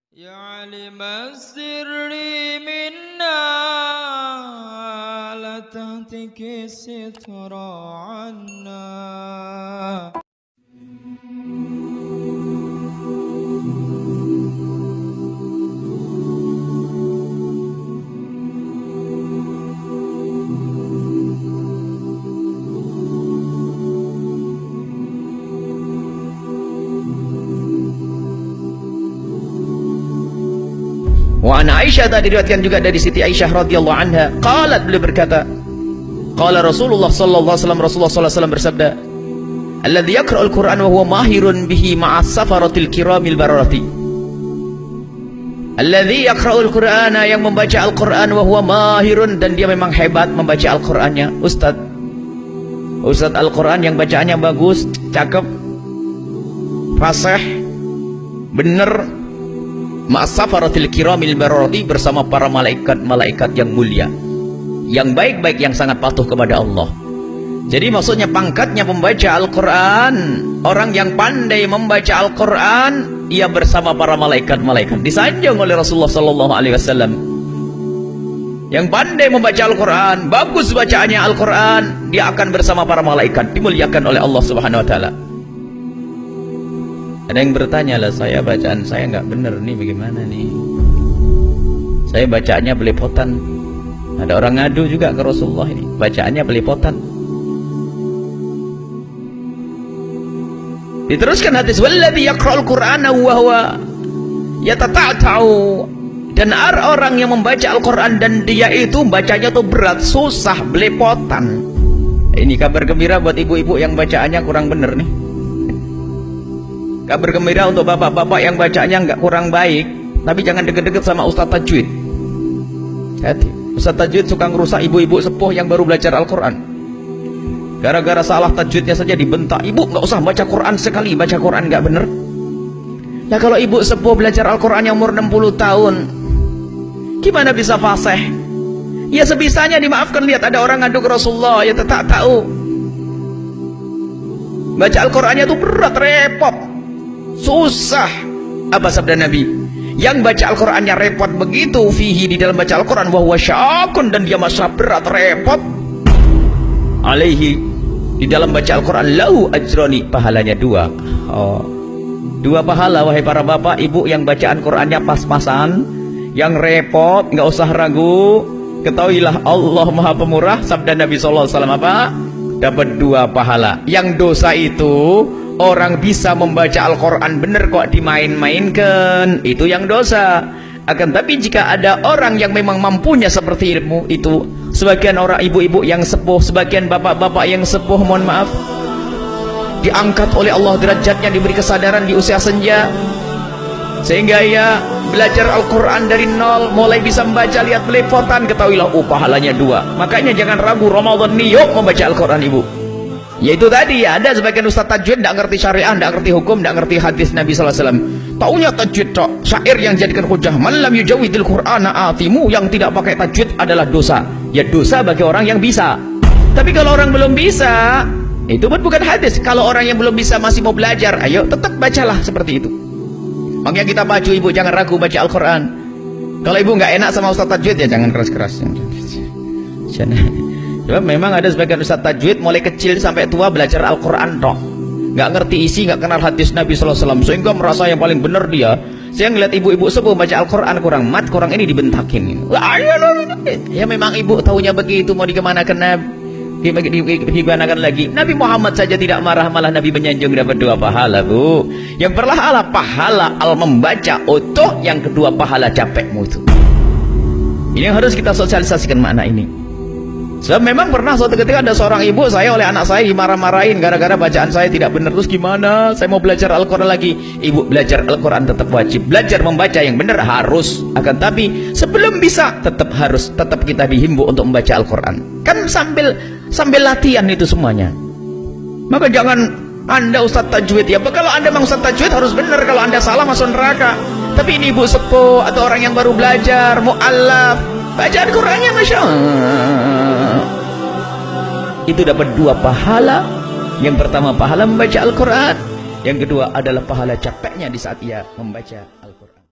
يا عالم السر منا لا تهتك الستر عنا. Wa an Aisyah, tadi diriwayatkan juga dari Siti Aisyah radhiyallahu anha, qalat, beliau berkata, qala Rasulullah sallallahu alaihi wasallam, Rasulullah sallallahu alaihi wasallam bersabda, alladzi yaqra'ul Qur'an wa huwa mahirun bihi ma'a safaratil kiramil bararati. Alladzi yaqra'ul Qur'ana, yang membaca Al-Qur'an, wa huwa mahirun, dan dia memang hebat membaca Al-Qur'annya. Ustaz Al-Qur'an yang bacaannya bagus, cakep, fasih, bener, ma'asafaratil kiramil bararati, bersama para malaikat-malaikat yang mulia, yang baik-baik, yang sangat patuh kepada Allah. Jadi maksudnya pangkatnya pembaca Al-Quran, orang yang pandai membaca Al-Quran, ia bersama para malaikat-malaikat, disanjung oleh Rasulullah sallallahu alaihi wasallam. Yang pandai membaca Al-Quran, bagus bacaannya Al-Quran, dia akan bersama para malaikat, dimuliakan oleh Allah subhanahu wa ta'ala. Ada yang bertanya, lah saya bacaan saya nggak bener nih, bagaimana nih? Saya bacaannya belepotan. Ada orang ngadu juga ke Rasulullah, ini bacaannya belepotan. Diteruskan hadis, walladzi yaqra'ul Qur'ana wa huwa yatata'u, dan orang yang membaca Al-Quran dan dia itu bacanya tuh berat, susah, belepotan. Ini kabar gembira buat ibu-ibu yang bacaannya kurang bener nih. Kabar gembira untuk bapak-bapak yang bacanya nggak kurang baik, tapi jangan deket-deket sama Ustaz Tajwid. Hati, Ustaz Tajwid suka ngerusak ibu-ibu sepuh yang baru belajar Al-Quran. Gara-gara salah tajwidnya saja dibentak, ibu nggak usah baca Quran sekali, baca Quran nggak bener. Ya kalau ibu sepuh belajar Al-Quran yang umur 60 tahun, gimana bisa fasih? Ya sebisanya dimaafkan. Lihat ada orang ngadu ke Rasulullah, ya tak tahu baca Al-Qurannya tuh berat, repot, susah. Apa sabda Nabi? Yang baca Al-Qurannya repot begitu, fihi, di dalam baca Al-Quran, wa huwa syakun, dan dia masa berat, repot, alaihi, di dalam baca Al-Quran, lahu ajroni, pahalanya dua. Dua pahala, wahai para bapak ibu yang bacaan Qurannya pas-pasan, yang repot, nggak usah ragu, ketahuilah Allah Maha Pemurah. Sabda Nabi sallallahu alaihi wasallam apa? Dapat dua pahala. Yang dosa itu, orang bisa membaca Al-Quran bener kok dimain-mainkan, itu yang dosa. Akan tapi jika ada orang yang memang mampunya seperti ilmu itu, sebagian orang ibu-ibu yang sepuh, sebagian bapak-bapak yang sepuh, mohon maaf, diangkat oleh Allah derajatnya, diberi kesadaran di usia senja, sehingga ia belajar Al-Quran dari nol, mulai bisa membaca, lihat belepotan, ketahuilah pahalanya dua. Makanya jangan ragu, Ramadan nih yuk membaca Al-Quran ibu. Yaitu tadi, ada sebagian Ustaz Tajwid tidak ngerti syariah, tidak ngerti hukum, tidak ngerti hadis Nabi sallallahu alaihi wasallam. Taunya tajwid tok, syair yang jadikan hujah. Man lam yujawidil Qur'ana atimu, yang tidak pakai tajwid adalah dosa. Ya dosa bagi orang yang bisa. Tapi kalau orang belum bisa, itu pun bukan hadis. Kalau orang yang belum bisa masih mau belajar, ayo tetap bacalah seperti itu. Makanya kita maju ibu, jangan ragu baca Al-Quran. Kalau ibu nggak enak sama Ustaz Tajwid, ya jangan keras-keras. Sebab memang ada sebagian Ustaz Tajwid mulai kecil sampai tua belajar Al-Quran tok, nggak ngerti isi, nggak kenal hadis Nabi sallallahu alaihi wasallam, sehingga merasa yang paling benar dia. Saya ngeliat ibu-ibu sepuh baca Al-Quran kurang mat, kurang ini, dibentakin. Ya memang ibu tahunya begitu, mau dikemanakan digimanakan lagi. Nabi Muhammad saja tidak marah, malah Nabi menyanjung dapat dua pahala bu. Yang pertama pahala al membaca utuh, yang kedua pahala capekmu itu. Ini yang harus kita sosialisasikan makna ini. Sebab memang pernah suatu ketika ada seorang ibu, saya oleh anak saya dimarah-marahin gara-gara bacaan saya tidak benar. Terus gimana? Saya mau belajar Al-Quran lagi. Ibu, belajar Al-Quran tetap wajib. Belajar membaca yang benar harus. Akan tapi sebelum bisa tetap harus, tetap kita dihimbau untuk membaca Al-Quran. Kan sambil latihan itu semuanya. Maka jangan Anda Ustaz Tajwid, ya kalau Anda memang Ustaz Tajwid harus benar, kalau Anda salah masuk neraka. Tapi ini ibu sepuh atau orang yang baru belajar, mu'allaf, bacaan Qurannya Masya Allah, itu dapat dua pahala. Yang pertama pahala membaca Al-Quran, yang kedua adalah pahala capeknya di saat ia membaca